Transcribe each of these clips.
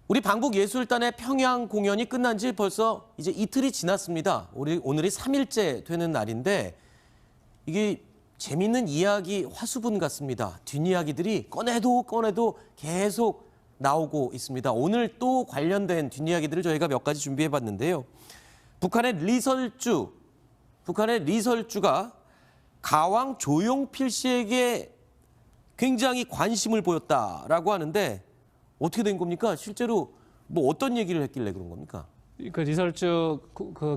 우리 방북예술단의 평양 공연이 끝난 지 벌써 이제 이틀이 지났습니다. 오늘이 3일째 되는 날인데 이게 재밌는 이야기 화수분 같습니다. 뒷이야기들이 꺼내도 계속 나오고 있습니다. 오늘 또 관련된 뒷이야기들을 저희가 몇 가지 준비해봤는데요. 북한의 리설주가 가왕 조용필 씨에게 굉장히 관심을 보였다라고 하는데 어떻게 된 겁니까? 실제로 뭐 어떤 얘기를 했길래 그런 겁니까? 그 리설주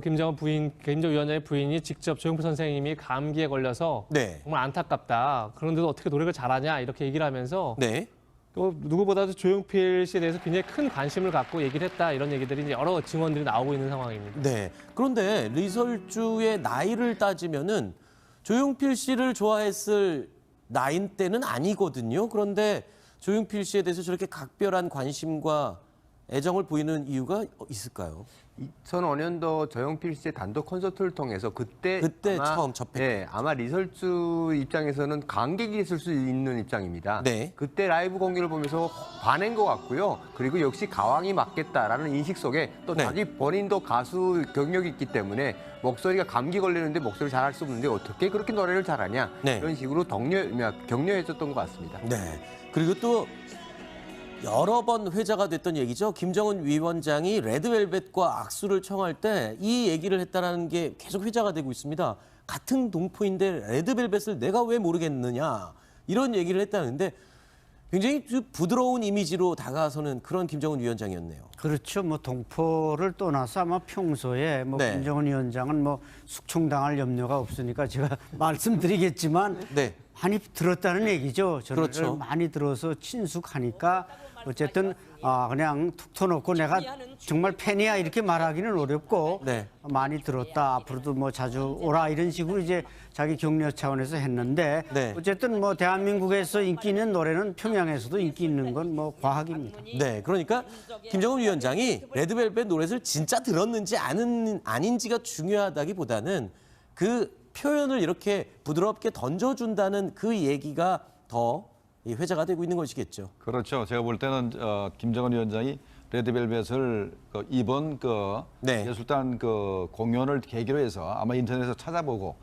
김정은 위원장의 부인이 직접 조용필 선생님이 감기에 걸려서 네. 정말 안타깝다. 그런데도 어떻게 노래를 잘하냐 이렇게 얘기를 하면서 네. 또 누구보다도 조용필 씨에 대해서 굉장히 큰 관심을 갖고 얘기를 했다 이런 얘기들이 이제 여러 증언들이 나오고 있는 상황입니다. 네. 그런데 리설주의 나이를 따지면은 조용필 씨를 좋아했을 나이대는 아니거든요. 그런데 조용필 씨에 대해서 저렇게 각별한 관심과 애정을 보이는 이유가 있을까요? 2005년도 조용필 씨의 단독 콘서트를 통해서 그때 아마, 처음 접했죠. 네, 아마 리설주 입장에서는 관객이 있을 수 있는 입장입니다. 네. 그때 라이브 공연을 보면서 반한 것 같고요. 그리고 역시 가왕이 맞겠다라는 인식 속에 또 네. 자기 본인도 가수 경력이 있기 때문에 목소리가 감기 걸리는데 목소리 잘할 수 없는데 어떻게 그렇게 노래를 잘하냐 네. 이런 식으로 격려해줬던 것 같습니다. 네. 그리고 또 여러 번 회자가 됐던 얘기죠. 김정은 위원장이 레드벨벳과 악수를 청할 때 이 얘기를 했다는 게 계속 회자가 되고 있습니다. 같은 동포인데 레드벨벳을 내가 왜 모르겠느냐 이런 얘기를 했다는데 굉장히 부드러운 이미지로 다가서는 그런 김정은 위원장이었네요. 그렇죠. 뭐 동포를 떠나서 아마 평소에 뭐 네. 김정은 위원장은 뭐 숙청당할 염려가 없으니까 제가 말씀드리겠지만 네. 많이 들었다는 얘기죠. 저를 그렇죠. 많이 들어서 친숙하니까 어쨌든 그냥 툭 터놓고 내가 정말 팬이야 이렇게 말하기는 어렵고 네. 많이 들었다. 앞으로도 뭐 자주 오라 이런 식으로 이제 자기 격려 차원에서 했는데 네. 어쨌든 뭐 대한민국에서 인기 있는 노래는 평양에서도 인기 있는 건 뭐 과학입니다. 네, 그러니까 김정은 위원장이 레드벨벳 노래를 진짜 들었는지 아닌지가 중요하다기보다는 그 표현을 이렇게 부드럽게 던져준다는 그 얘기가 더 회자가 되고 있는 것이겠죠. 그렇죠. 제가 볼 때는 김정은 위원장이 레드벨벳을 이번 네. 예술단 공연을 계기로 해서 아마 인터넷에서 찾아보고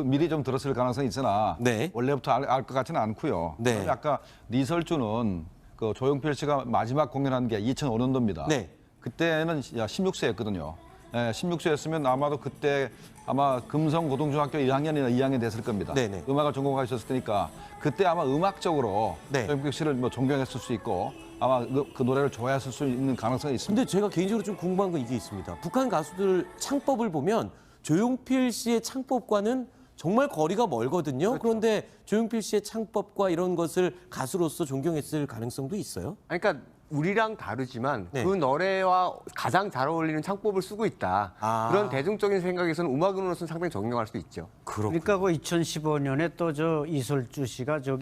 미리 좀 들었을 가능성이 있으나 네. 원래부터 알 것 같지는 않고요. 네. 아까 리설주는 조용필 씨가 마지막 공연한 게 2005년도입니다. 네. 그때는 16세였거든요. 16세였으면 아마도 그때 아마 금성고등중학교 1학년이나 2학년 됐을 겁니다. 네네. 음악을 전공하셨을 테니까 그때 아마 음악적으로 네. 조용필 씨를 뭐 존경했을 수 있고 아마 그 노래를 좋아했을 수 있는 가능성이 있습니다. 근데 제가 개인적으로 좀 궁금한 건 이게 있습니다. 북한 가수들 창법을 보면 조용필 씨의 창법과는 정말 거리가 멀거든요. 그렇죠. 그런데 조용필 씨의 창법과 이런 것을 가수로서 존경했을 가능성도 있어요? 그러니까 우리랑 다르지만 네. 그 노래와 가장 잘 어울리는 창법을 쓰고 있다. 아. 그런 대중적인 생각에서는 음악인으로서는 상당히 존경할 수 있죠. 그러니까 그 2015년에 또 저 이설주 씨가 저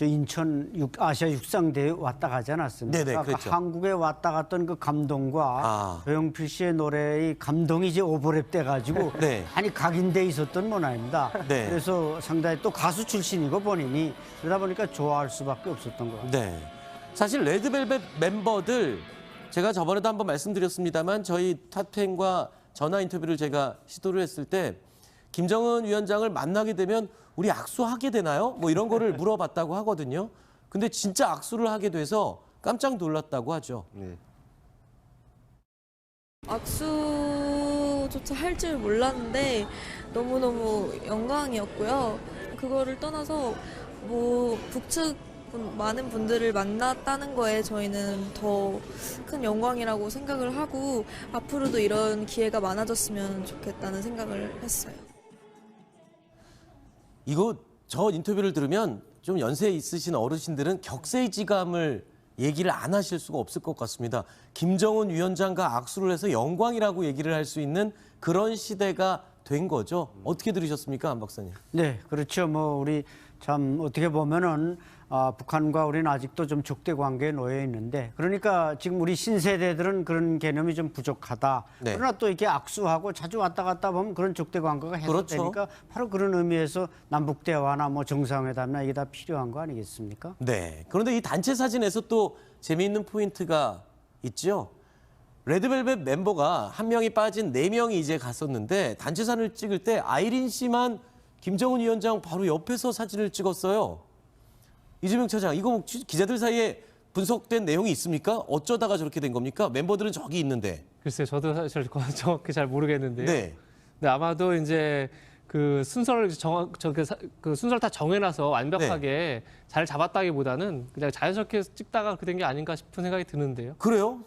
인천 아시아 육상대회 왔다 가지 않았습니까? 네네, 그랬죠. 한국에 왔다 갔던 그 감동과 조용필 씨의 노래의 감동이 이제 오버랩 돼가지고 네. 많이 각인돼 있었던 문화입니다. 네. 그래서 상당히 또 가수 출신이고 본인이 그러다 보니까 좋아할 수밖에 없었던 것 같아요. 네. 사실 레드벨벳 멤버들 제가 저번에도 한번 말씀드렸습니다만 저희 탑텐과 전화 인터뷰를 제가 시도를 했을 때 김정은 위원장을 만나게 되면 우리 악수하게 되나요? 뭐 이런 거를 물어봤다고 하거든요. 근데 진짜 악수를 하게 돼서 깜짝 놀랐다고 하죠. 네. 악수조차 할 줄 몰랐는데 너무너무 영광이었고요. 그거를 떠나서 뭐 북측 많은 분들을 만났다는 거에 저희는 더 큰 영광이라고 생각을 하고 앞으로도 이런 기회가 많아졌으면 좋겠다는 생각을 했어요. 이거 저 인터뷰를 들으면 좀 연세 있으신 어르신들은 격세지감을 얘기를 안 하실 수가 없을 것 같습니다. 김정은 위원장과 악수를 해서 영광이라고 얘기를 할 수 있는 그런 시대가 된 거죠. 어떻게 들으셨습니까, 안 박사님? 네, 그렇죠. 뭐 우리 참 어떻게 보면은 북한과 우리는 아직도 좀 적대 관계에 놓여 있는데 그러니까 지금 우리 신세대들은 그런 개념이 좀 부족하다. 네. 그러나 또 이렇게 악수하고 자주 왔다 갔다 보면 그런 적대 관계가 해소되니까 그렇죠. 바로 그런 의미에서 남북 대화나 뭐 정상회담이나 이게 다 필요한 거 아니겠습니까? 네. 그런데 이 단체 사진에서 또 재미있는 포인트가 있죠. 레드벨벳 멤버가 한 명이 빠진 4명이 이제 갔었는데 단체 사진을 찍을 때 아이린 씨만 김정은 위원장 바로 옆에서 사진을 찍었어요. 이재명 차장, 이거 뭐 기자들 사이에 분석된 내용이 있습니까? 어쩌다가 저렇게 된 겁니까? 멤버들은 저기 있는데. 글쎄요, 저도 사실 정확히 잘 모르겠는데요. 네. 근데 아마도 이제 그 순서를 그 순서를 다 정해놔서 완벽하게 잘 잡았다기보다는 그냥 자연스럽게 찍다가 그 된 게 아닌가 싶은 생각이 드는데요. 그래요?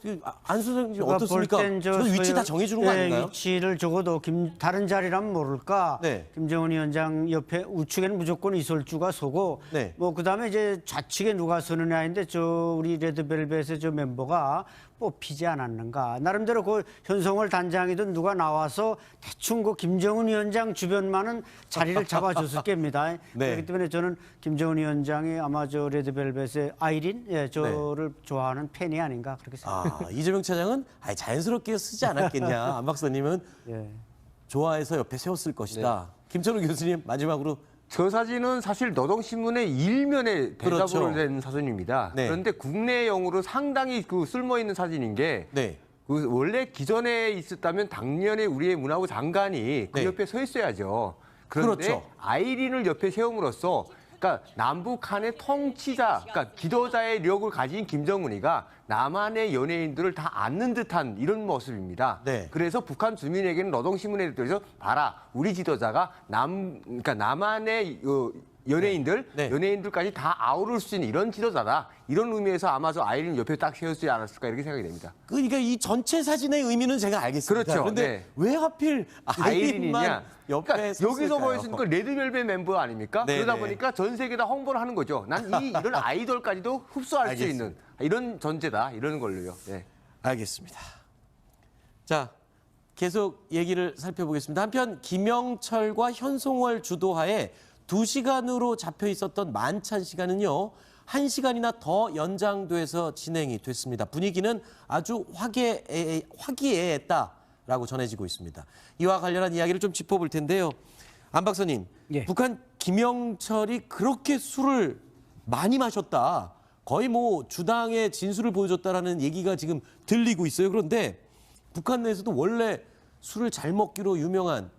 안 선생님 어떻습니까? 볼 땐 저 위치 다 정해주는 거 아닌가요? 위치를 적어도 다른 자리라면 모를까. 네. 김정은 위원장 옆에 우측에는 무조건 이설주가 서고, 네. 뭐 그다음에 이제 좌측에 누가 서느냐인데 저 우리 레드벨벳의 저 멤버가 뽑히지 않았는가. 나름대로 그 현송월 단장이든 누가 나와서 대충 그 김정은 위원장 주변만은 자리를 잡아줬을 겁니다. 네. 그렇기 때문에 저는 김정은 위원장이 아마 저 레드벨벳의 아이린, 저를 좋아하는 팬이 아닌가 그렇게 생각합니다. 이재명 차장은 자연스럽게 쓰지 않았겠냐. 안 박사님은 예. 좋아해서 옆에 세웠을 것이다. 김철우 교수님 마지막으로. 저 사진은 사실 노동신문의 일면에 대답으로 그렇죠. 된 사진입니다. 네. 그런데 국내용으로 상당히 그 쓸모 있는 사진인 게 네. 그 원래 기존에 있었다면 당연히 우리의 문화부 장관이 그 네. 옆에 서 있어야죠. 그런데 그렇죠. 아이린을 옆에 세움으로써 그러니까 남북한의 통치자, 그러니까 지도자의 력을 가진 김정은이가 남한의 연예인들을 다 안는 듯한 이런 모습입니다. 네. 그래서 북한 주민에게는 노동신문에 대해서 봐라, 우리 지도자가 그러니까 남한의 연예인들, 네. 연예인들까지 다 아우를 수 있는 이런 지도자다. 이런 의미에서 아마 저 아이린 옆에 딱 세웠지 않았을까 이렇게 생각이 됩니다. 그러니까 이 전체 사진의 의미는 제가 알겠습니다. 그렇죠. 그런데 네. 왜 하필 아이린만 아이린이냐? 옆에 그러니까 여기서 섰을까요? 보였으니까 레드벨벳 멤버 아닙니까? 네, 그러다 네. 보니까 전 세계다 홍보를 하는 거죠. 난 이런 아이돌까지도 흡수할 수 있는 이런 존재다. 이런 걸로요. 네. 알겠습니다. 자, 계속 얘기를 살펴보겠습니다. 한편 김영철과 현송월 주도하에 2시간으로 잡혀 있었던 만찬 시간은요. 1시간이나 더 연장돼서 진행이 됐습니다. 분위기는 아주 화기애애했다라고 전해지고 있습니다. 이와 관련한 이야기를 좀 짚어볼 텐데요. 안 박사님, 예. 북한 김영철이 그렇게 술을 많이 마셨다. 거의 뭐 주당의 진술을 보여줬다라는 얘기가 지금 들리고 있어요. 그런데 북한 내에서도 원래 술을 잘 먹기로 유명한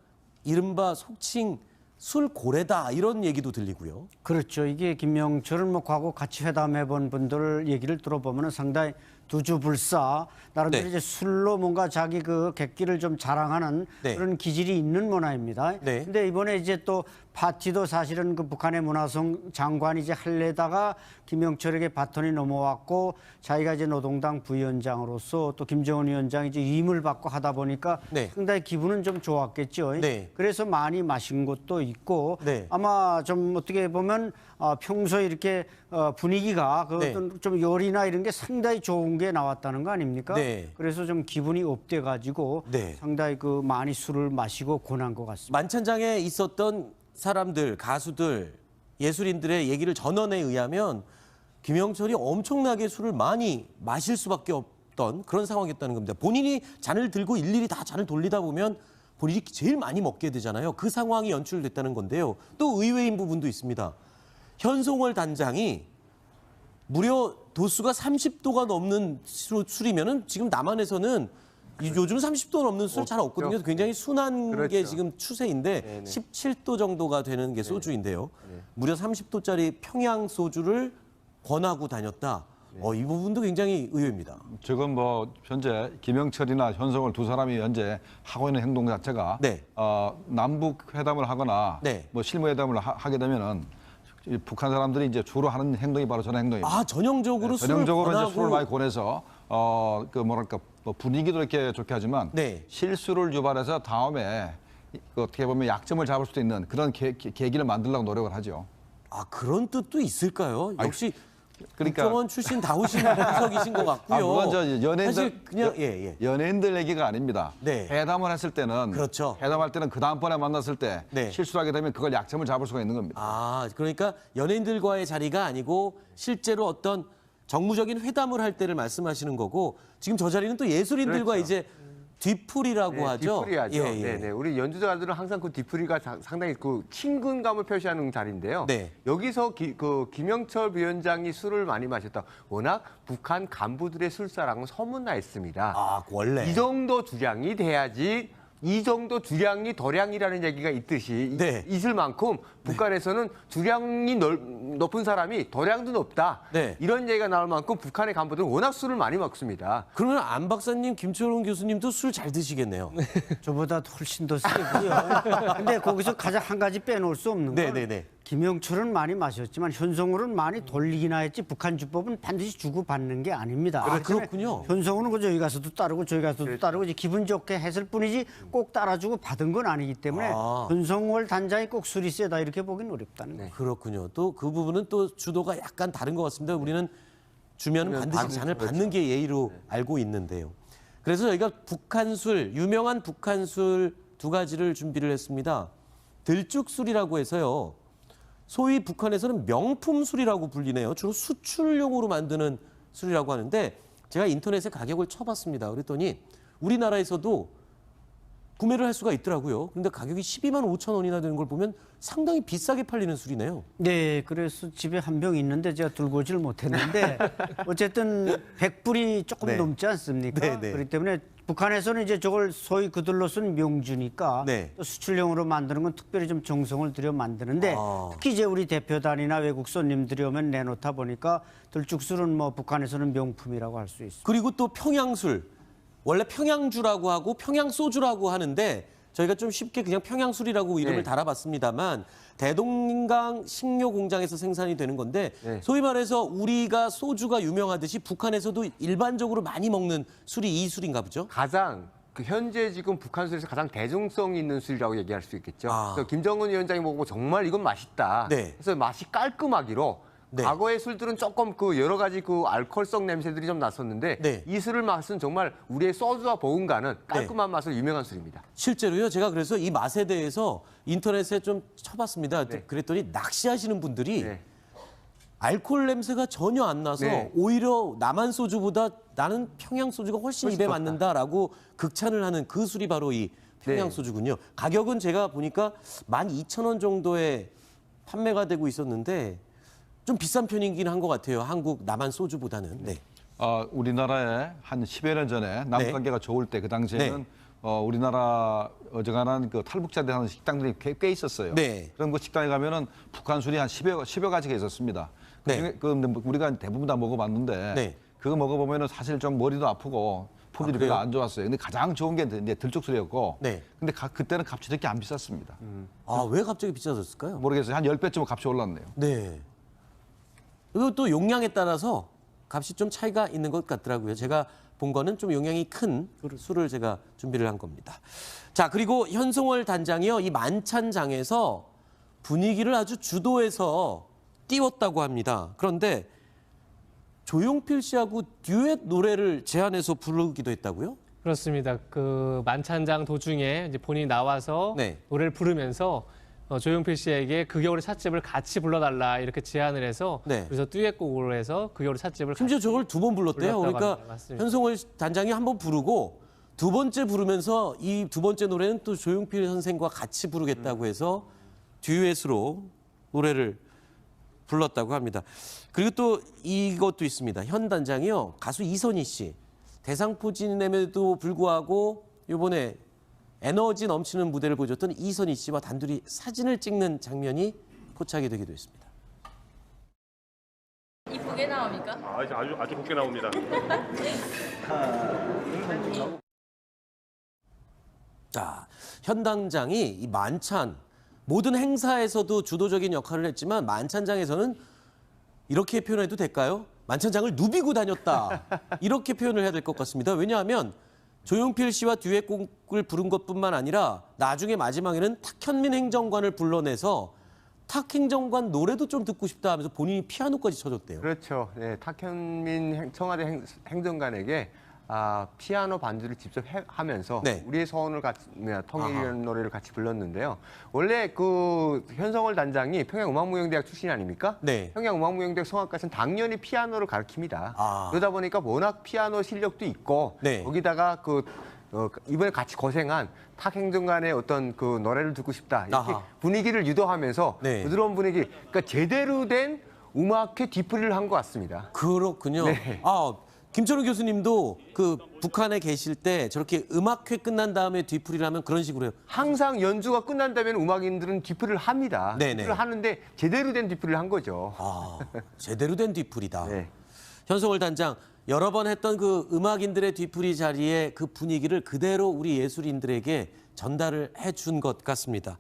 이른바 속칭 술 고래다 이런 얘기도 들리고요. 그렇죠. 이게 김영철은 뭐 과거 같이 회담해본 분들 얘기를 들어보면 상당히 두주불사 나름대로 네. 이제 술로 뭔가 자기 그 객기를 좀 자랑하는 네. 그런 기질이 있는 문화입니다. 네. 근데 이번에 이제 또 파티도 사실은 그 북한의 문화성 장관이 이제 할래다가 김영철에게 바톤이 넘어왔고 자기가 이제 노동당 부위원장으로서 또 김정은 위원장이 이제 위임을 받고 하다 보니까 네. 상당히 기분은 좀 좋았겠죠. 네. 그래서 많이 마신 것도 있고 네. 아마 좀 어떻게 보면 평소에 이렇게 분위기가 그 네. 어떤 좀 요리나 이런 게 상당히 좋은 게 나왔다는 거 아닙니까? 네. 그래서 좀 기분이 업돼 가지고 네. 상당히 그 많이 술을 마시고 권한 것 같습니다. 만찬장에 있었던 사람들, 가수들, 예술인들의 얘기를 전언에 의하면 김영철이 엄청나게 술을 많이 마실 수밖에 없던 그런 상황이었다는 겁니다. 본인이 잔을 들고 일일이 다 잔을 돌리다 보면 본인이 제일 많이 먹게 되잖아요. 그 상황이 연출됐다는 건데요. 또 의외인 부분도 있습니다. 현송월 단장이 무려 도수가 30도가 넘는 술이면은 지금 남한에서는 요즘 30도 넘는 술 잘 없거든요. 없죠. 굉장히 순한 그렇죠. 게 지금 추세인데 네네. 17도 정도가 되는 게 소주인데요. 무려 30도짜리 평양 소주를 권하고 다녔다. 이 부분도 굉장히 의외입니다. 지금 뭐 현재 김영철이나 현송월 두 사람이 현재 하고 있는 행동 자체가 네. 남북 회담을 하거나 네. 뭐 실무 회담을 하게 되면은 이 북한 사람들이 이제 주로 하는 행동이 바로 저런 행동입니다. 전형적으로 술을 전형적으로 권하고 이제 술을 많이 권해서 그 뭐랄까 뭐 분위기도 이렇게 좋게 하지만 네. 실수를 유발해서 다음에 그 어떻게 보면 약점을 잡을 수도 있는 그런 계기를 만들려고 노력을 하죠. 그런 뜻도 있을까요? 역시 그러니까 국정원 출신다우신 분석이신 것 같고요. 그건 저 연예인들 사실 그냥 예. 연예인들 얘기가 아닙니다. 네. 회담을 했을 때는 그렇죠. 회담할 때는 그 다음번에 만났을 때 네. 실수를 하게 되면 그걸 약점을 잡을 수가 있는 겁니다. 아, 그러니까 연예인들과의 자리가 아니고 실제로 어떤 정무적인 회담을 할 때를 말씀하시는 거고 지금 저 자리는 또 예술인들과 그렇죠. 이제 뒤풀이라고 하죠. 뒤풀이하죠. 예. 네네. 우리 연주자들은 항상 그 뒤풀이가 상당히 그 친근감을 표시하는 자리인데요. 네. 여기서 김영철 위원장이 술을 많이 마셨다. 워낙 북한 간부들의 술사랑은 소문나 있습니다. 아, 원래. 이 정도 주량이 돼야지 이 정도 주량이 덜량이라는 얘기가 있듯이 네. 있을 만큼 북한에서는 주량이 높은 사람이 덜량도 높다. 네. 이런 얘기가 나올 만큼 북한의 간부들은 워낙 술을 많이 먹습니다. 그러면 안 박사님, 김철웅 교수님도 술 잘 드시겠네요. 저보다 훨씬 더 세고요. 근데 거기서 가장 한 가지 빼놓을 수 없는 건 네네네. 김영철은 많이 마셨지만 현성우는 많이 돌리기나 했지 북한 주법은 반드시 주고받는 게 아닙니다. 아, 그렇기 때문에 그렇군요. 현성우는 그 저기 가서도 따르고 저기 가서도 따르고 이제 기분 좋게 했을 뿐이지 꼭 따라주고 받은 건 아니기 때문에 아. 현성월 단장이 꼭 술이 세다 이렇게 보기는 어렵다는 거예요. 그렇군요. 또 그 부분은 또 주도가 약간 다른 것 같습니다. 우리는 주면 반드시 잔을 받는 게 예의로 알고 있는데요. 그래서 저희가 북한술, 유명한 북한술 두 가지를 준비를 했습니다. 들쭉술이라고 해서요. 소위 북한에서는 명품 술이라고 불리네요. 주로 수출용으로 만드는 술이라고 하는데 제가 인터넷에 가격을 쳐봤습니다. 그랬더니 우리나라에서도 구매를 할 수가 있더라고요. 그런데 가격이 12만 5천 원이나 되는 걸 보면 상당히 비싸게 팔리는 술이네요. 네, 그래서 집에 한 병 있는데 제가 들고 오질 못했는데 어쨌든 100불이 조금 네. 넘지 않습니까? 네, 네. 그렇기 때문에 북한에서는 이제 저걸 소위 그들로 쓴 명주니까 네. 또 수출용으로 만드는 건 특별히 좀 정성을 들여 만드는데 아. 특히 이제 우리 대표단이나 외국 손님들이 오면 내놓다 보니까 들쭉술은 뭐 북한에서는 명품이라고 할 수 있습니다. 그리고 또 평양술. 원래 평양주라고 하고 평양소주라고 하는데 저희가 좀 쉽게 그냥 평양술이라고 이름을 네. 달아봤습니다만 대동강 식료 공장에서 생산이 되는 건데 네. 소위 말해서 우리가 소주가 유명하듯이 북한에서도 일반적으로 많이 먹는 술이 이 술인가 보죠? 가장 현재 지금 북한 술에서 가장 대중성 있는 술이라고 얘기할 수 있겠죠. 아. 그래서 김정은 위원장이 먹고 정말 이건 맛있다. 네. 그래서 맛이 깔끔하기로 네. 과거의 술들은 조금 여러 가지 알코올성 냄새들이 좀 났었는데 네. 이 술을 맛은 정말 우리의 소주와 버금가는 깔끔한 맛으로 유명한 술입니다. 실제로요. 제가 그래서 이 맛에 대해서 인터넷에 좀 쳐봤습니다. 네. 그랬더니 낚시하시는 분들이 네. 알코올 냄새가 전혀 안 나서 네. 오히려 남한 소주보다 나는 평양 소주가 훨씬 입에 좋다. 맞는다라고 극찬을 하는 그 술이 바로 이 평양 네. 소주군요. 가격은 제가 보니까 12,000원 정도에 판매가 되고 있었는데 좀 비싼 편이긴 한 것 같아요. 한국 남한 소주보다는. 네. 우리나라에 한 10여 년 전에 남북 네. 관계가 좋을 때 그 당시에는 네. 우리나라 어지간한 그 탈북자들 하는 식당들이 꽤 있었어요. 네. 그런 그 식당에 가면은 북한 술이 한 10여 가지가 있었습니다. 네. 근데 우리가 대부분 다 먹어봤는데 네. 그거 먹어보면은 사실 좀 머리도 아프고 품질이 별로 그래요? 안 좋았어요. 근데 가장 좋은 게 이제 들쭉술이었고 네. 근데 그때는 값이 그렇게 안 비쌌습니다. 아, 왜 갑자기 비싸졌을까요? 모르겠어요. 한 10배쯤 값이 올랐네요. 네. 그리고 또 용량에 따라서 값이 좀 차이가 있는 것 같더라고요. 제가 본 거는 좀 용량이 큰 술을 제가 준비를 한 겁니다. 자, 그리고 현송월 단장이요. 이 만찬장에서 분위기를 아주 주도해서 띄웠다고 합니다. 그런데 조용필 씨하고 듀엣 노래를 제안해서 부르기도 했다고요? 그렇습니다. 그 만찬장 도중에 이제 본인이 나와서 네. 노래를 부르면서 조용필 씨에게 그 겨울의 찻집을 같이 불러달라 이렇게 제안을 해서 네. 그래서 듀엣곡으로 해서 그 겨울의 찻집을 심지어 저걸 2번 불렀대요. 불렀다고 그러니까 합니다. 맞습니다. 현송월 단장이 한 번 부르고 두 번째 부르면서 이 두 번째 노래는 또 조용필 선생과 같이 부르겠다고 해서 듀엣으로 노래를 불렀다고 합니다. 그리고 또 이것도 있습니다. 현 단장이요. 가수 이선희 씨. 대상포진임에도 불구하고 이번에 에너지 넘치는 무대를 보여줬던 이선희 씨와 단둘이 사진을 찍는 장면이 포착이 되기도 했습니다. 이쁘게 나옵니까? 아주 곱게 나옵니다. 자, 현 당장이 이 만찬 모든 행사에서도 주도적인 역할을 했지만 만찬장에서는 이렇게 표현해도 될까요? 만찬장을 누비고 다녔다. 이렇게 표현을 해야 될 것 같습니다. 왜냐하면 조용필 씨와 듀엣곡을 부른 것뿐만 아니라 나중에 마지막에는 탁현민 행정관을 불러내서 탁 행정관 노래도 좀 듣고 싶다 하면서 본인이 피아노까지 쳐줬대요. 그렇죠. 네, 탁현민 청와대 행정관에게 피아노 반주를 직접 하면서 네. 우리의 소원을 아하. 통일이라는 노래를 같이 불렀는데요. 원래 그 현성월 단장이 평양음악무용대학 출신 아닙니까? 네. 평양음악무용대학 성악과에서는 당연히 피아노를 가르칩니다. 아. 그러다 보니까 워낙 피아노 실력도 있고 네. 거기다가 이번에 같이 고생한 탁 행정관의 어떤 그 노래를 듣고 싶다 이렇게 아하. 분위기를 유도하면서 네. 부드러운 분위기, 그러니까 제대로 된 음악회 뒤풀이를 한 것 같습니다. 그렇군요. 네. 김철우 교수님도 그 북한에 계실 때 저렇게 음악회 끝난 다음에 뒤풀이를 하면 그런 식으로 해요. 항상 연주가 끝난다면 음악인들은 뒤풀이를 합니다. 네네. 뒤풀이를 하는데 제대로 된 뒤풀이를 한 거죠. 제대로 된 뒤풀이다. 네. 현성월 단장, 여러 번 했던 그 음악인들의 뒤풀이 자리에 그 분위기를 그대로 우리 예술인들에게 전달을 해준 것 같습니다.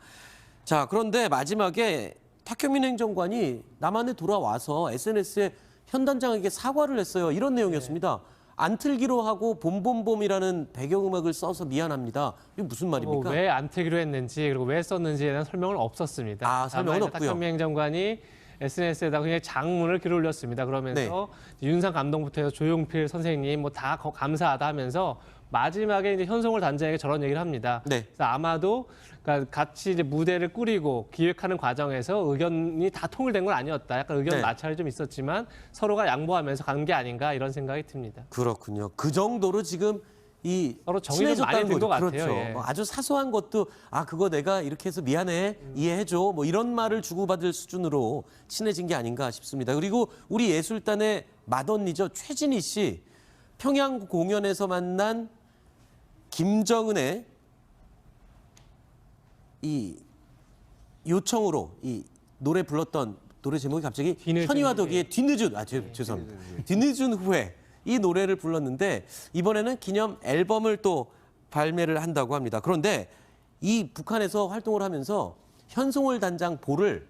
자, 그런데 마지막에 탁현민 행정관이 남한에 돌아와서 SNS에 현 단장에게 사과를 했어요. 이런 내용이었습니다. 안 틀기로 하고 봄봄봄이라는 배경음악을 써서 미안합니다. 이게 무슨 말입니까? 왜 안 틀기로 했는지 그리고 왜 썼는지에 대한 설명은 없었습니다. 설명은 다만 이제 없고요. 탁현민 행정관이 SNS에다가 그냥 장문을 글을 올렸습니다. 그러면서 윤상 감독부터 해서 조용필 선생님 뭐 다 감사하다 하면서 마지막에 이제 현송월 단장에게 저런 얘기를 합니다. 네. 그래서 아마도 그러니까 같이 이제 무대를 꾸리고 기획하는 과정에서 의견이 다 통일된 건 아니었다. 약간 의견 네. 마찰이 좀 있었지만 서로가 양보하면서 간 게 아닌가 이런 생각이 듭니다. 그렇군요. 그 정도로 지금 서로 정이 좀 많이 든 것 같아요. 그렇죠. 예. 뭐 아주 사소한 것도 그거 내가 이렇게 해서 미안해, 이해해줘. 뭐 이런 말을 주고받을 수준으로 친해진 게 아닌가 싶습니다. 그리고 우리 예술단의 맏언니죠. 최진희 씨. 평양 공연에서 만난 김정은의 이 요청으로 이 노래 불렀던 노래 제목이 갑자기 뒤늦은 현이와 덕이의 뒤늦은 죄송합니다. 뒤늦은 후회 이 노래를 불렀는데 이번에는 기념 앨범을 또 발매를 한다고 합니다. 그런데 이 북한에서 활동을 하면서 현송월 단장 볼을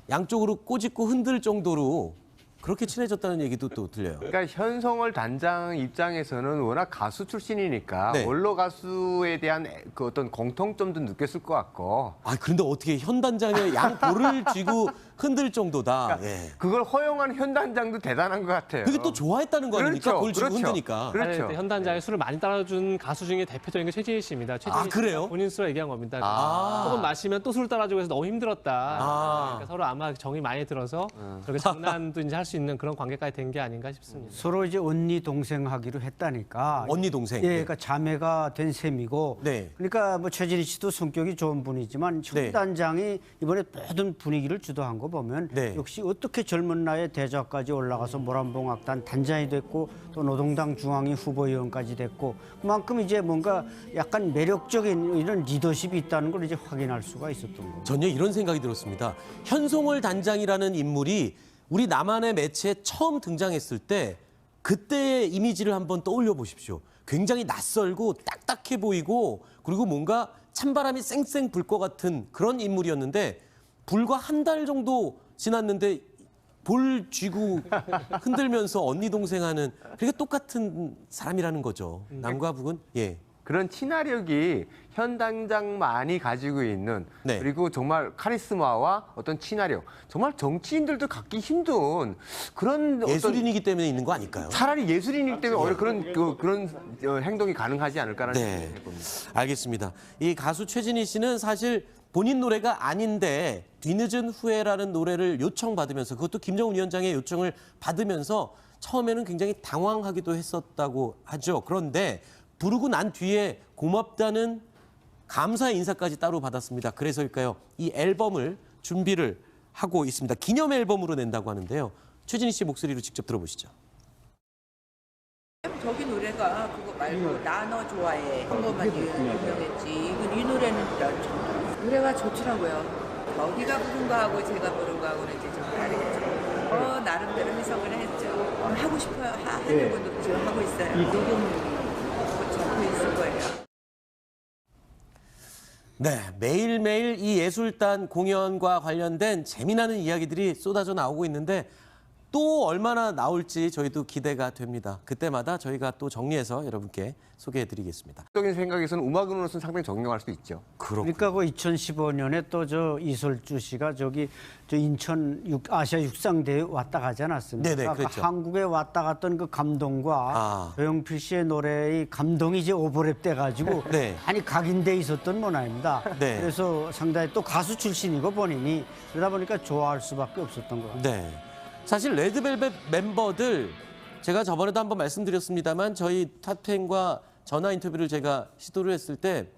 양쪽으로 꼬집고 흔들 정도로 그렇게 친해졌다는 얘기도 또 들려요. 그러니까 현성월 단장 입장에서는 워낙 가수 출신이니까 네. 원로 가수에 대한 그 어떤 공통점도 느꼈을 것 같고 그런데 어떻게 현 단장의 양 볼을 쥐고 흔들 정도다. 예. 그걸 허용한 현 단장도 대단한 것 같아요. 그게 또 좋아했다는 거 아닙니까? 그렇죠, 볼 쥐고 그렇죠. 흔드니까. 그렇죠. 아니, 현 단장의 술을 많이 따라준 가수 중에 대표적인 게 최진희 씨입니다. 최진희 씨가 그래요? 본인 스스로 얘기한 겁니다. 조금 마시면 또 술 따라주고 해서 너무 힘들었다. 그러니까 서로 아마 정이 많이 들어서 저렇게 장난도 이제 할 수 있는 그런 관계까지 된 게 아닌가 싶습니다. 서로 이제 언니 동생 하기로 했다니까. 언니 동생. 예, 그러니까 자매가 된 셈이고. 네. 그러니까 뭐 최진희 씨도 성격이 좋은 분이지만 현 네. 단장이 이번에 모든 분위기를 주도한 거 보면 네. 역시 어떻게 젊은 나이에 대저까지 올라가서 모란봉악단 단장이 됐고 또 노동당 중앙위 후보위원까지 됐고 그만큼 이제 뭔가 약간 매력적인 이런 리더십이 있다는 걸 이제 확인할 수가 있었던 거죠. 전혀 이런 생각이 들었습니다. 현송월 단장이라는 인물이 우리 남한의 매체에 처음 등장했을 때 그때의 이미지를 한번 떠올려 보십시오. 굉장히 낯설고 딱딱해 보이고 그리고 뭔가 찬바람이 쌩쌩 불 것 같은 그런 인물이었는데 불과 한 달 정도 지났는데 볼 쥐고 흔들면서 언니 동생 하는 그게 똑같은 사람이라는 거죠. 남과 북은 예. 그런 친화력이 현 단장만이 가지고 있는 네. 그리고 정말 카리스마와 어떤 친화력, 정말 정치인들도 갖기 힘든 그런 어떤 예술인이기 때문에 있는 거 아닐까요? 차라리 예술인이기 때문에 오히려 그런 행동이 가능하지 않을까라는 네. 생각이 해봅니다. 알겠습니다. 이 가수 최진희 씨는 사실 본인 노래가 아닌데 뒤늦은 후회라는 노래를 요청받으면서 그것도 김정은 위원장의 요청을 받으면서 처음에는 굉장히 당황하기도 했었다고 하죠. 그런데 부르고 난 뒤에 고맙다는 감사의 인사까지 따로 받았습니다. 그래서일까요? 이 앨범을 준비를 하고 있습니다. 기념 앨범으로 낸다고 하는데요. 최진희 씨 목소리로 직접 들어보시죠. 저기 노래가 그거 말고 나 너 좋아해 한 것만 유명했지. 이 노래는 난 좀 노래가 좋더라고요. 어디가 부른 거하고 제가 부른 거하고는 이제 좀 다르겠죠. 나름대로 해석을 했죠. 하고 싶어요. 하려고 지금 하고 있어요. 녹음이 적혀 있을 거예요. 네, 매일매일 이 예술단 공연과 관련된 재미나는 이야기들이 쏟아져 나오고 있는데 또 얼마나 나올지 저희도 기대가 됩니다. 그때마다 저희가 또 정리해서 여러분께 소개해드리겠습니다. 적인 생각에서는 음악으로서는 상당히 적용할 수 있죠. 그러니까 그 2015년에 또 저 이설주 씨가 저기 저 인천 아시아 육상대회 왔다 가지 않았습니까? 네네, 그랬죠. 한국에 왔다 갔던 그 감동과 조용필 씨의 노래의 감동이 이제 오버랩 돼가지고 네. 많이 각인돼 있었던 문화입니다. 네. 그래서 상당히 또 가수 출신이고 본인이 그러다 보니까 좋아할 수밖에 없었던 것 같아요. 네. 사실 레드벨벳 멤버들 제가 저번에도 한번 말씀드렸습니다만 저희 탑10과 전화 인터뷰를 제가 시도를 했을 때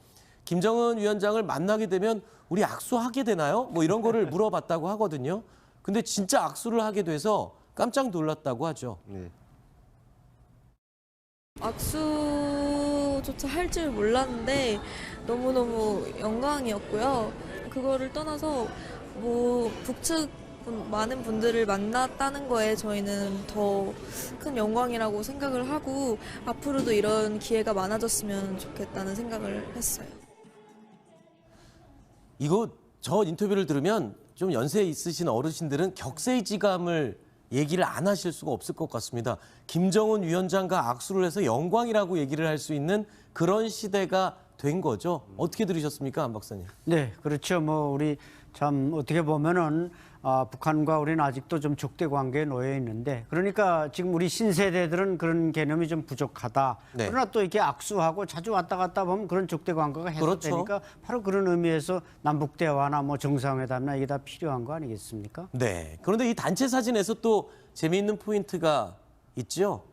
김정은 위원장을 만나게 되면 우리 악수하게 되나요? 뭐 이런 거를 물어봤다고 하거든요. 근데 진짜 악수를 하게 돼서 깜짝 놀랐다고 하죠. 네. 악수조차 할 줄 몰랐는데 너무너무 영광이었고요. 그거를 떠나서 뭐 북측 많은 분들을 만났다는 거에 저희는 더 큰 영광이라고 생각을 하고 앞으로도 이런 기회가 많아졌으면 좋겠다는 생각을 했어요. 이거 저 인터뷰를 들으면 좀 연세 있으신 어르신들은 격세지감을 얘기를 안 하실 수가 없을 것 같습니다. 김정은 위원장과 악수를 해서 영광이라고 얘기를 할 수 있는 그런 시대가 된 거죠. 어떻게 들으셨습니까, 안 박사님? 네, 그렇죠. 뭐 우리 참 어떻게 보면은 북한과 우리는 아직도 좀 적대 관계에 놓여 있는데 그러니까 지금 우리 신세대들은 그런 개념이 좀 부족하다. 네. 그러나 또 이렇게 악수하고 자주 왔다 갔다 보면 그런 적대 관계가 해소되니까 그렇죠. 바로 그런 의미에서 남북 대화나 뭐 정상회담이나 이게 다 필요한 거 아니겠습니까? 네. 그런데 이 단체 사진에서 또 재미있는 포인트가 있죠.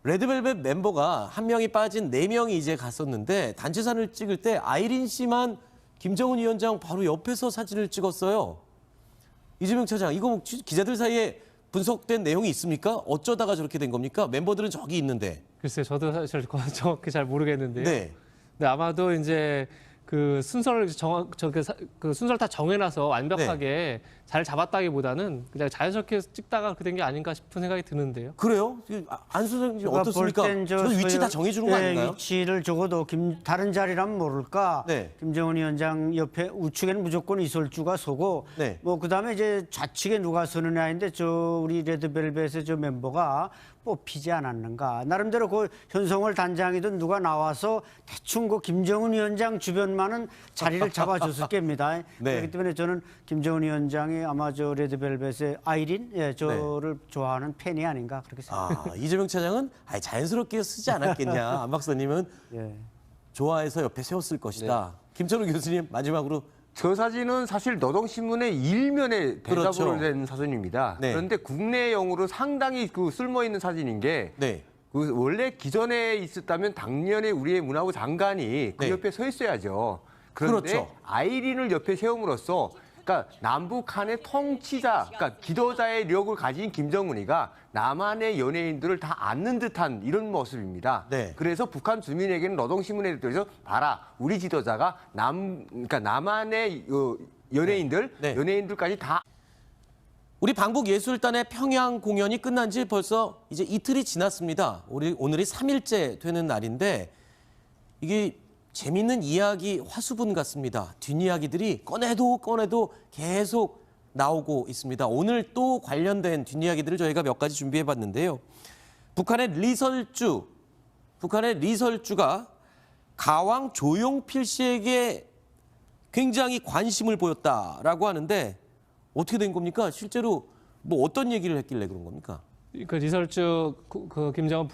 레드벨벳 멤버가 한 명이 빠진 4명이 이제 갔었는데 단체 사진을 찍을 때 아이린 씨만 김정은 위원장 바로 옆에서 사진을 찍었어요. 이재명 차장, 이거 뭐 기자들 사이에 분석된 내용이 있습니까? 어쩌다가 저렇게 된 겁니까? 멤버들은 저기 있는데. 글쎄요, 저도 사실 정확히 잘 모르겠는데요. 네. 근데 아마도 이제 그 순서를 그 순서를 다 정해놔서 완벽하게 네. 잘 잡았다기보다는 그냥 자연스럽게 찍다가 그렇게 된 게 아닌가 싶은 생각이 드는데요. 그래요? 안 선생님 어떻습니까? 볼 땐 저 위치 다 정해주는 거 아닌가요? 위치를 적어도 다른 자리라면 모를까. 네. 김정은 위원장 옆에 우측에는 무조건 이설주가 서고, 네. 뭐 그다음에 이제 좌측에 누가 서느냐인데 저 우리 레드벨벳의 저 멤버가 뽑히지 않았는가. 나름대로 그 현송월 단장이든 누가 나와서 대충 그 김정은 위원장 주변만은 자리를 잡아줬을 겁니다. 네. 그렇기 때문에 저는 김정은 위원장이 아마 저 레드벨벳의 아이린, 저를 좋아하는 팬이 아닌가 그렇게 생각합니다. 이재명 차장은 자연스럽게 쓰지 않았겠냐. 안 박사님은 예. 좋아해서 옆에 세웠을 것이다. 김철우 교수님 마지막으로. 저 사진은 사실 노동신문의 일면에 대답으로 그렇죠. 된 사진입니다. 네. 그런데 국내용으로 상당히 그 쓸모 있는 사진인 게 네. 그 원래 기존에 있었다면 당연히 우리의 문화부 장관이 그 네. 옆에 서 있어야죠. 그런데 그렇죠. 아이린을 옆에 세움으로써 그러니까 남북한의 통치자, 그러니까 지도자의 력을 가진 김정은이가 남한의 연예인들을 다 안는 듯한 이런 모습입니다. 네. 그래서 북한 주민에게는 노동신문에 대해서 봐라, 우리 지도자가 그러니까 남한의 연예인들, 네. 연예인들까지 다. 우리 방북예술단의 평양 공연이 끝난 지 벌써 이제 이틀이 지났습니다. 오늘이 3일째 되는 날인데 이게 재밌는 이야기 화수분 같습니다. 뒷이야기들이 꺼내도 계속 나오고 있습니다. 오늘 또 관련된 뒷이야기들을 저희가 몇 가지 준비해봤는데요. 북한의 리설주가 가왕 조용필 씨에게 굉장히 관심을 보였다라고 하는데 어떻게 된 겁니까? 실제로 뭐 어떤 얘기를 했길래 그런 겁니까? 그 리설주 그 김정은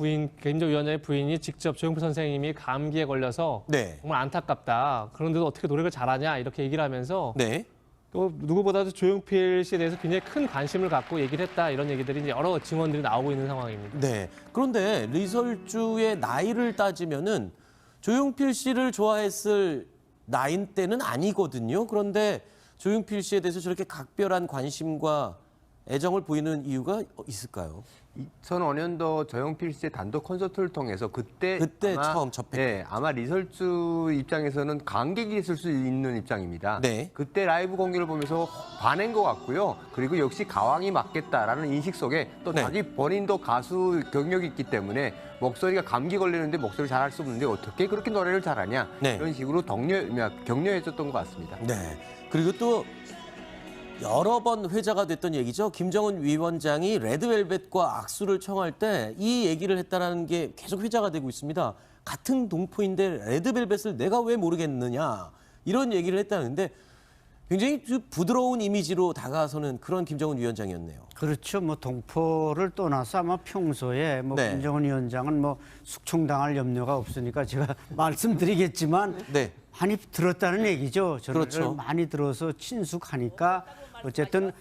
위원장의 부인이 직접 조용필 선생님이 감기에 걸려서 네. 정말 안타깝다. 그런데도 어떻게 노래를 잘하냐 이렇게 얘기를 하면서 네. 또 누구보다도 조용필 씨에 대해서 굉장히 큰 관심을 갖고 얘기를 했다 이런 얘기들이 이제 여러 증언들이 나오고 있는 상황입니다. 네. 그런데 리설주의 나이를 따지면은 조용필 씨를 좋아했을 나이대는 아니거든요. 그런데 조용필 씨에 대해서 저렇게 각별한 관심과 애정을 보이는 이유가 있을까요? 2005년도 조용필 씨의 단독 콘서트를 통해서 그때 처음 접했죠. 네, 아마 리설주 입장에서는 관객이 있을 수 있는 입장입니다. 네. 그때 라이브 공연을 보면서 반한 것 같고요. 그리고 역시 가왕이 맞겠다라는 인식 속에 또 네. 자기 본인도 가수 경력이 있기 때문에 목소리가 감기 걸리는데 목소리 잘할 수 없는데 어떻게 그렇게 노래를 잘하냐 네. 이런 식으로 격려해줬던 것 같습니다. 네. 그리고 또 여러 번 회자가 됐던 얘기죠. 김정은 위원장이 레드벨벳과 악수를 청할 때 이 얘기를 했다는 게 계속 회자가 되고 있습니다. 같은 동포인데 레드벨벳을 내가 왜 모르겠느냐 이런 얘기를 했다는데 굉장히 부드러운 이미지로 다가서는 그런 김정은 위원장이었네요. 그렇죠. 뭐 동포를 떠나서 아마 평소에 뭐 네. 김정은 위원장은 뭐 숙청당할 염려가 없으니까 제가 말씀드리겠지만 네. 많이 들었다는 얘기죠. 저를 그렇죠. 많이 들어서 친숙하니까 어쨌든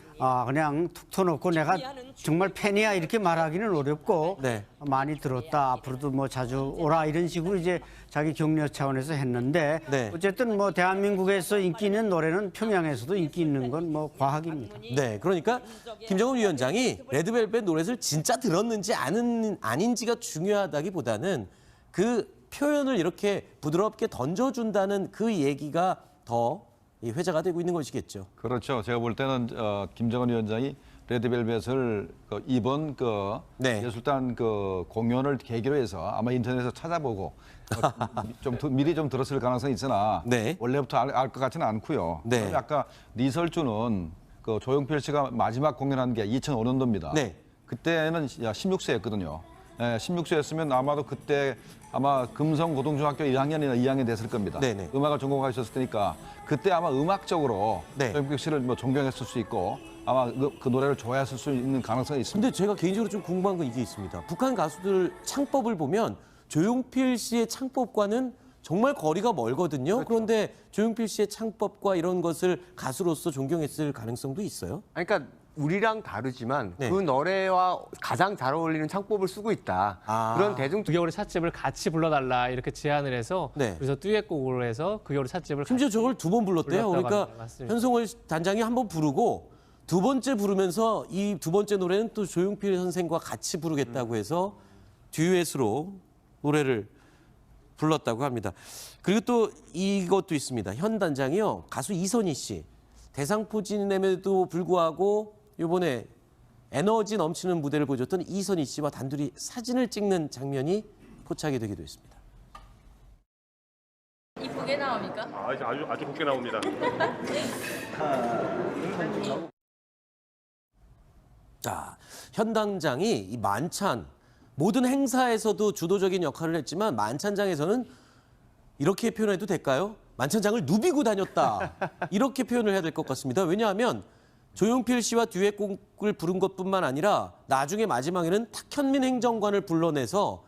그냥 툭 터놓고 내가 정말 팬이야 이렇게 말하기는 어렵고 네. 많이 들었다. 앞으로도 뭐 자주 오라 이런 식으로 이제 자기 격려 차원에서 했는데 네. 어쨌든 뭐 대한민국에서 인기 있는 노래는 평양에서도 인기 있는 건 뭐 과학입니다. 네, 그러니까 김정은 위원장이 레드벨벳 노래를 진짜 들었는지 아닌지가 중요하다기보다는 그 표현을 이렇게 부드럽게 던져준다는 그 얘기가 더 회자가 되고 있는 것이겠죠. 그렇죠. 제가 볼 때는 김정은 위원장이 레드벨벳을 이번 네. 예술단 공연을 계기로 해서 아마 인터넷에서 찾아보고 미리 좀 들었을 가능성이 있으나 네. 원래부터 알 것 같지는 않고요. 네. 아까 리설주는 조용필 씨가 마지막 공연한 게 2005년도입니다. 네. 그때는 16세였거든요. 16세였으면 아마도 그때 아마 금성고등중학교 1학년이나 2학년 됐을 겁니다. 네네. 음악을 전공하셨을 테니까 그때 아마 음악적으로 네. 조용필 씨를 뭐 존경했을 수 있고 아마 그 노래를 좋아했을 수 있는 가능성이 있습니다. 근데 제가 개인적으로 좀 궁금한 건 이게 있습니다. 북한 가수들 창법을 보면 조용필 씨의 창법과는 정말 거리가 멀거든요. 그렇죠. 그런데 조용필 씨의 창법과 이런 것을 가수로서 존경했을 가능성도 있어요. 그러니까 우리랑 다르지만 네. 그 노래와 가장 잘 어울리는 창법을 쓰고 있다. 아. 그런 대중 그 겨울의 찻집을 같이 불러달라 이렇게 제안을 해서 네. 그래서 듀엣곡으로 해서 그 겨울의 찻집을 심지어 저걸 2번 불렀대요. 불렀다고 그러니까 합니다. 맞습니다. 현송월 단장이 한 번 부르고 두 번째 부르면서 이 두 번째 노래는 또 조용필 선생과 같이 부르겠다고 해서 듀엣으로 노래를 불렀다고 합니다. 그리고 또 이것도 있습니다. 현 단장이요. 가수 이선희 씨. 대상포진임에도 불구하고 이번에 에너지 넘치는 무대를 보여줬던 이선희 씨와 단둘이 사진을 찍는 장면이 포착이 되기도 했습니다. 이쁘게 나옵니까? 아주 곱게 나옵니다. 자, 현 당장이 이 만찬 모든 행사에서도 주도적인 역할을 했지만 만찬장에서는 이렇게 표현해도 될까요? 만찬장을 누비고 다녔다. 이렇게 표현을 해야 될 것 같습니다. 왜냐하면 조용필 씨와 듀엣곡을 부른 것뿐만 아니라 나중에 마지막에는 탁현민 행정관을 불러내서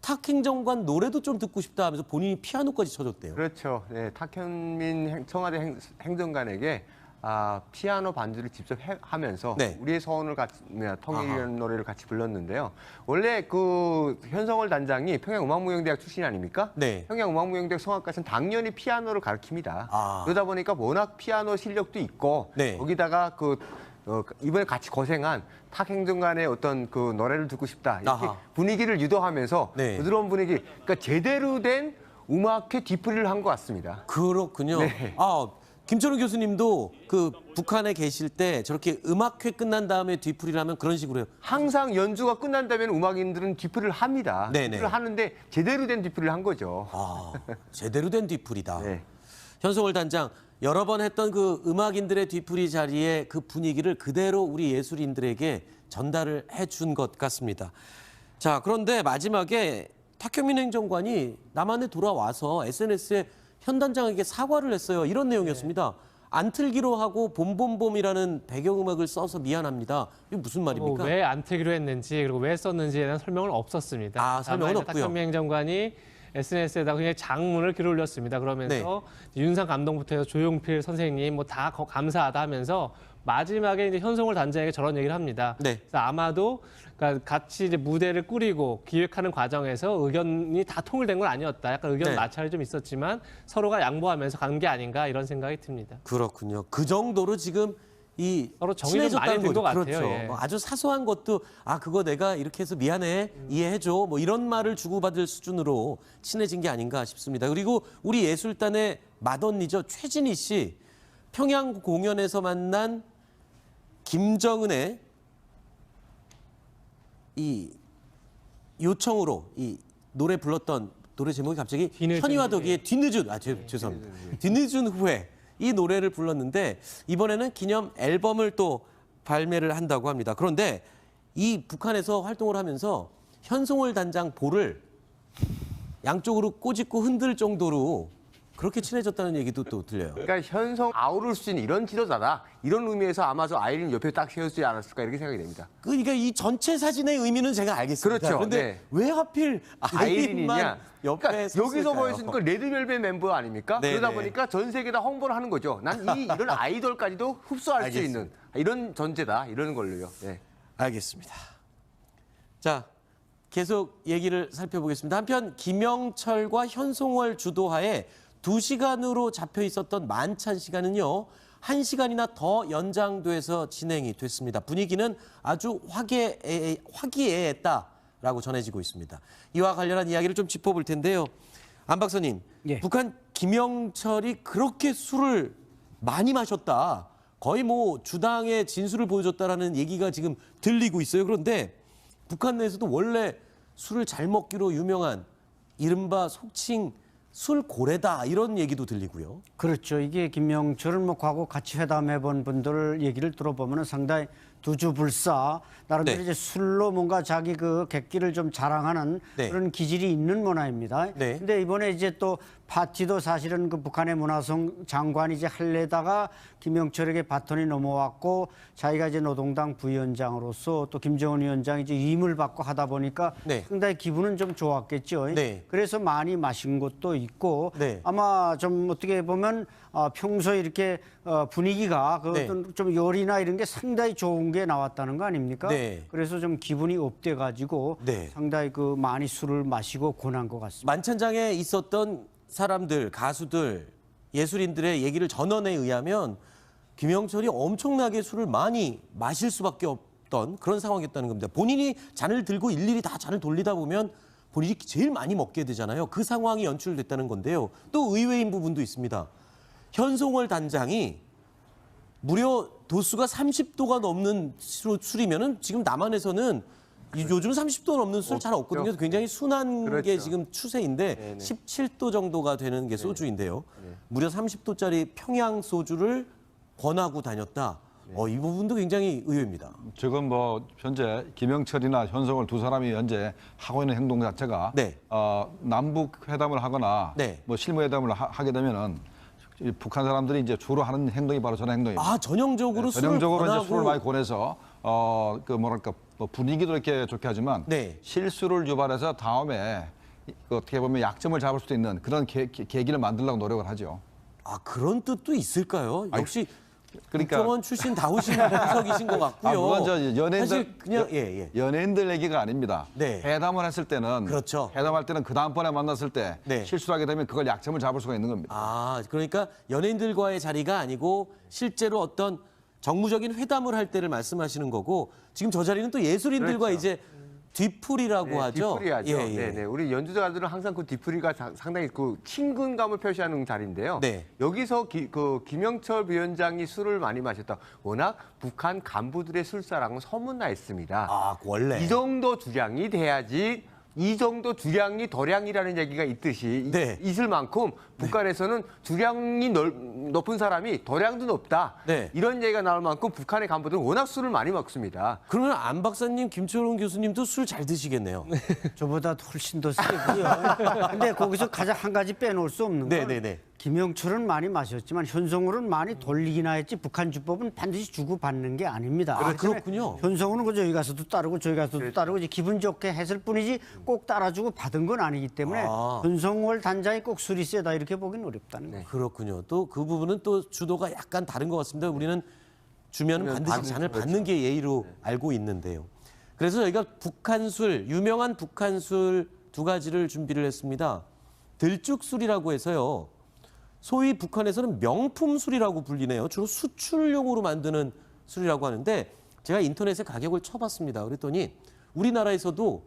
탁 행정관 노래도 좀 듣고 싶다 하면서 본인이 피아노까지 쳐줬대요. 그렇죠. 네, 탁현민 청와대 행정관에게 피아노 반주를 직접 하면서 네. 우리의 소원을 통일이라는 노래를 같이 불렀는데요. 원래 그 현성월 단장이 평양음악무용대학 출신 아닙니까? 네. 평양음악무용대학 성악과에서는 당연히 피아노를 가르칩니다. 아. 그러다 보니까 워낙 피아노 실력도 있고 네. 거기다가 이번에 같이 고생한 탁 행정관의 어떤 그 노래를 듣고 싶다 이렇게 아하. 분위기를 유도하면서 네. 부드러운 분위기, 그러니까 제대로 된 음악회 뒤풀이를 한 것 같습니다. 그렇군요. 네. 김철우 교수님도 그 북한에 계실 때 저렇게 음악회 끝난 다음에 뒤풀이를 하면 그런 식으로 해요. 항상 연주가 끝난다면 음악인들은 뒤풀이를 합니다. 네네. 뒤풀이를 하는데 제대로 된 뒤풀이를 한 거죠. 제대로 된 뒤풀이다. 네. 현송월 단장 여러 번 했던 그 음악인들의 뒤풀이 자리에 그 분위기를 그대로 우리 예술인들에게 전달을 해준 것 같습니다. 자, 그런데 마지막에 탁현민 행정관이 남한에 돌아와서 SNS에 현 단장에게 사과를 했어요. 이런 내용이었습니다. 안 틀기로 하고 봄봄봄이라는 배경음악을 써서 미안합니다. 이게 무슨 말입니까? 왜 안 틀기로 했는지 그리고 왜 썼는지에 대한 설명은 없었습니다. 설명은 다만 없고요. 탁현민 행정관이 SNS에다가 그냥 장문을 글을 올렸습니다. 그러면서 윤상 감독부터 해서 조용필 선생님 뭐 다 감사하다 하면서 마지막에 이제 현송월 단장에게 저런 얘기를 합니다. 네. 그래서 아마도 그러니까 같이 이제 무대를 꾸리고 기획하는 과정에서 의견이 다 통일된 건 아니었다. 약간 의견 네. 마찰이 좀 있었지만 서로가 양보하면서 간 게 아닌가 이런 생각이 듭니다. 그렇군요. 그 정도로 지금 서로 정이 좀 많이 친해졌다는 된 것 거죠. 같아요. 그렇죠. 예. 뭐 아주 사소한 것도 그거 내가 이렇게 해서 미안해, 이해해줘 뭐 이런 말을 주고받을 수준으로 친해진 게 아닌가 싶습니다. 그리고 우리 예술단의 맏언니죠. 최진희 씨. 평양 공연에서 만난 김정은의 이 요청으로 이 노래 불렀던 노래 제목이 갑자기 뒤늦은 현이와 덕이의 뒤늦은 죄송합니다. 뒤늦은 후회 이 노래를 불렀는데 이번에는 기념 앨범을 또 발매를 한다고 합니다. 그런데 이 북한에서 활동을 하면서 현송월 단장 볼을 양쪽으로 꼬집고 흔들 정도로 그렇게 친해졌다는 얘기도 또 들려요. 그러니까 현성 아우를 수 있는 이런 지도자다. 이런 의미에서 아마 저 아이린 옆에 딱 세우지 않았을까 이렇게 생각이 됩니다. 그러니까 이 전체 사진의 의미는 제가 알겠습니다. 그렇죠. 그런데 네. 왜 하필 아이린만 아이린이냐? 옆에 그러니까 여기서 섰을까요? 보여주는 건 레드벨벳 멤버 아닙니까? 네, 그러다 네. 보니까 전 세계다 홍보를 하는 거죠. 난 이런 아이돌까지도 흡수할 수 알겠습니다. 있는 이런 전제다. 이런 걸로요. 네. 알겠습니다. 자, 계속 얘기를 살펴보겠습니다. 한편 김영철과 현송월 주도하에 2시간으로 잡혀 있었던 만찬 시간은요. 1시간이나 더 연장돼서 진행이 됐습니다. 분위기는 아주 화기애애했다라고 전해지고 있습니다. 이와 관련한 이야기를 좀 짚어볼 텐데요. 안 박사님, 예. 북한 김영철이 그렇게 술을 많이 마셨다. 거의 뭐 주당의 진술을 보여줬다라는 얘기가 지금 들리고 있어요. 그런데 북한 내에서도 원래 술을 잘 먹기로 유명한 이른바 속칭 술고래다 이런 얘기도 들리고요. 그렇죠. 이게 김영철은 뭐 과거 같이 회담해본 분들 얘기를 들어보면 상당히 두주불사 나름대로 네. 이제 술로 뭔가 자기 그 객기를 좀 자랑하는 네. 그런 기질이 있는 문화입니다. 네. 근데 이번에 이제 또 파티도 사실은 그 북한의 문화성 장관이 이제 할래다가 김영철에게 바톤이 넘어왔고 자기가 이제 노동당 부위원장으로서 또 김정은 위원장이 이제 위임을 받고 하다 보니까 네. 상당히 기분은 좀 좋았겠죠. 네. 그래서 많이 마신 것도 있고 네. 아마 좀 어떻게 보면 평소에 이렇게 분위기가 그 네. 어떤 좀 요리나 이런 게 상당히 좋은 게 나왔다는 거 아닙니까? 네. 그래서 좀 기분이 업돼 가지고 네. 상당히 그 많이 술을 마시고 권한 것 같습니다. 만찬장에 있었던 사람들, 가수들, 예술인들의 얘기를 전언에 의하면 김영철이 엄청나게 술을 많이 마실 수밖에 없던 그런 상황이었다는 겁니다. 본인이 잔을 들고 일일이 다 잔을 돌리다 보면 본인이 제일 많이 먹게 되잖아요. 그 상황이 연출됐다는 건데요. 또 의외인 부분도 있습니다. 현송월 단장이 무려 도수가 30도가 넘는 술이면은 지금 남한에서는 요즘 30도 넘는 술 잘 없거든요. 굉장히 순한 그렇죠. 게 지금 추세인데 네네. 17도 정도가 되는 게 소주인데요. 무려 30도짜리 평양 소주를 권하고 다녔다. 이 부분도 굉장히 의외입니다. 지금 뭐 현재 김영철이나 현송월 두 사람이 현재 하고 있는 행동 자체가 네. 남북 회담을 하거나 네. 뭐 실무 회담을 하게 되면은 이 북한 사람들이 이제 주로 하는 행동이 바로 저런 행동입니다. 전형적으로 술을 전형적으로 권하고 이제 술을 많이 권해서 그 뭐랄까 뭐 분위기도 이렇게 좋게 하지만 네. 실수를 유발해서 다음에 그 어떻게 보면 약점을 잡을 수도 있는 그런 계기를 만들려고 노력을 하죠. 그런 뜻도 있을까요? 역시 그러니까- 국정원 출신 다우신 분석이신 것 같고요. 물론 저 연예인들 사실 그냥 예. 연예인들 얘기가 아닙니다. 네. 회담을 했을 때는 그렇죠. 회담할 때는 그 다음번에 만났을 때 네. 실수를 하게 되면 그걸 약점을 잡을 수가 있는 겁니다. 그러니까 연예인들과의 자리가 아니고 실제로 어떤 정무적인 회담을 할 때를 말씀하시는 거고 지금 저 자리는 또 예술인들과 그렇죠. 이제 뒤풀이라고 하죠. 뒤풀이하죠. 예. 네네. 우리 연주자들은 항상 그 뒤풀이가 상당히 그 친근감을 표시하는 자리인데요. 네. 여기서 김영철 위원장이 술을 많이 마셨다. 워낙 북한 간부들의 술사랑은 소문나 있습니다. 원래. 이 정도 주량이 돼야지. 이 정도 주량이 도량이라는 얘기가 있듯이 네. 있을 만큼 북한에서는 주량이 높은 사람이 도량도 높다. 네. 이런 얘기가 나올 만큼 북한의 간부들은 워낙 술을 많이 먹습니다. 그러면 안 박사님, 김철웅 교수님도 술 잘 드시겠네요. 저보다 훨씬 더 세고요. 근데 거기서 가장 한 가지 빼놓을 수 없는 건 네네네. 김영철은 많이 마셨지만 현성우는 많이 돌리기나 했지 북한 주법은 반드시 주고 받는 게 아닙니다. 그렇군요. 현성우는 그 저기 가서도 따르고 저기 가서도 따르고 이제 기분 좋게 했을 뿐이지 꼭 따라주고 받은 건 아니기 때문에 현성월 단장이 꼭 술이 세다 이렇게 보기는 어렵다는 거예요. 그렇군요. 또 그 부분은 또 주도가 약간 다른 것 같습니다. 우리는 주면 반드시 잔을 받는 게 예의로 알고 있는데요. 그래서 저희가 북한술, 유명한 북한술 두 가지를 준비를 했습니다. 들쭉술이라고 해서요. 소위 북한에서는 명품 술이라고 불리네요. 주로 수출용으로 만드는 술이라고 하는데 제가 인터넷에 가격을 쳐봤습니다. 그랬더니 우리나라에서도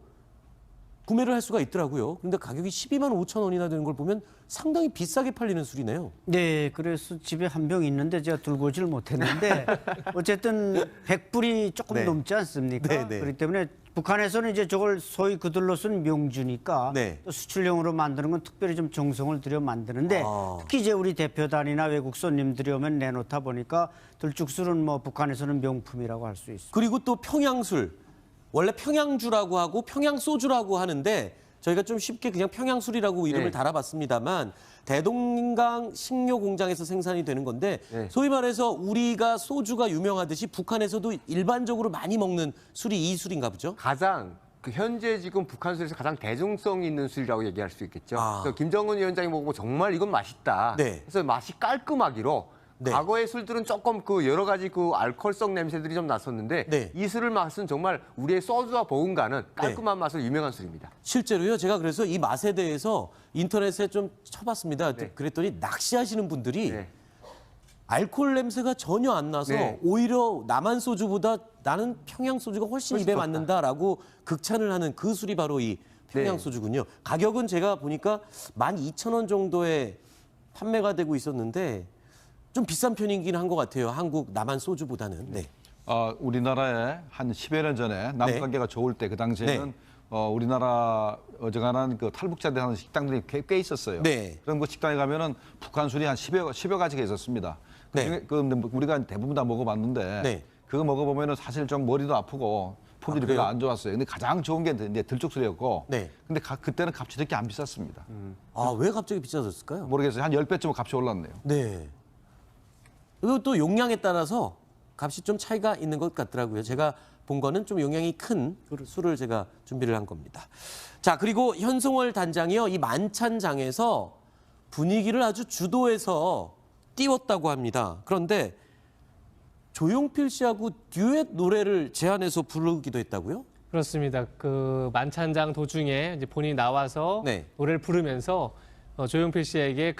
구매를 할 수가 있더라고요. 그런데 가격이 12만 5천 원이나 되는 걸 보면 상당히 비싸게 팔리는 술이네요. 네, 그래서 집에 한 병 있는데 제가 들고 오질 못했는데 어쨌든 100불이 조금 네. 넘지 않습니까? 네, 네. 그렇기 때문에 북한에서는 이제 저걸 소위 그들로 쓴 명주니까 네. 또 수출용으로 만드는 건 특별히 좀 정성을 들여 만드는데 특히 이제 우리 대표단이나 외국 손님들이 오면 내놓다 보니까 들쭉술은 뭐 북한에서는 명품이라고 할 수 있습니다. 그리고 또 평양술. 원래 평양주라고 하고 평양소주라고 하는데 저희가 좀 쉽게 그냥 평양술이라고 이름을 네. 달아봤습니다만 대동강 식료 공장에서 생산이 되는 건데 네. 소위 말해서 우리가 소주가 유명하듯이 북한에서도 일반적으로 많이 먹는 술이 이 술인가 보죠? 가장 현재 지금 북한 술에서 가장 대중성 있는 술이라고 얘기할 수 있겠죠. 아. 그래서 김정은 위원장이 먹고 정말 이건 맛있다. 네. 그래서 맛이 깔끔하기로 네. 과거의 술들은 조금 그 여러 가지 그 알코올성 냄새들이 좀 났었는데 네. 이 술을 맛은 정말 우리의 소주와 버금가는 깔끔한 맛으로 유명한 술입니다. 실제로요. 제가 그래서 이 맛에 대해서 인터넷에 좀 쳐봤습니다. 네. 그랬더니 낚시하시는 분들이 네. 알코올 냄새가 전혀 안 나서 네. 오히려 남한 소주보다 나는 평양 소주가 훨씬 훨씬 입에 좋다. 맞는다라고 극찬을 하는 그 술이 바로 이 평양 네. 소주군요. 가격은 제가 보니까 12,000원 정도에 판매가 되고 있었는데 좀 비싼 편이긴 한 것 같아요. 한국 남한 소주보다는. 네. 우리나라에 한 10여 년 전에 남북 네. 관계가 좋을 때 그 당시에는 네. 우리나라 어정간한 그 탈북자들 하는 식당들이 꽤 있었어요. 네. 그런 그 식당에 가면은 북한 술이 한 10여 가지가 있었습니다. 네. 근데 우리가 대부분 다 먹어봤는데 네. 그거 먹어보면은 사실 좀 머리도 아프고 품질이 별로 그래요? 안 좋았어요. 근데 가장 좋은 게 이제 들쭉술이었고 네. 근데 그때는 값이 그렇게 안 비쌌습니다. 아, 왜 갑자기 비싸졌을까요? 모르겠어요. 한 10배쯤 값이 올랐네요. 네. 그리고 또 용량에 따라서 값이 좀 차이가 있는 것 같더라고요. 제가 본 거는 좀 용량이 큰 술을 제가 준비를 한 겁니다. 자, 그리고 현송월 단장이요. 이 만찬장에서 분위기를 아주 주도해서 띄웠다고 합니다. 그런데 조용필 씨하고 듀엣 노래를 제안해서 부르기도 했다고요? 그렇습니다. 그 만찬장 도중에 이제 본인이 나와서 네. 노래를 부르면서 조용필 씨에게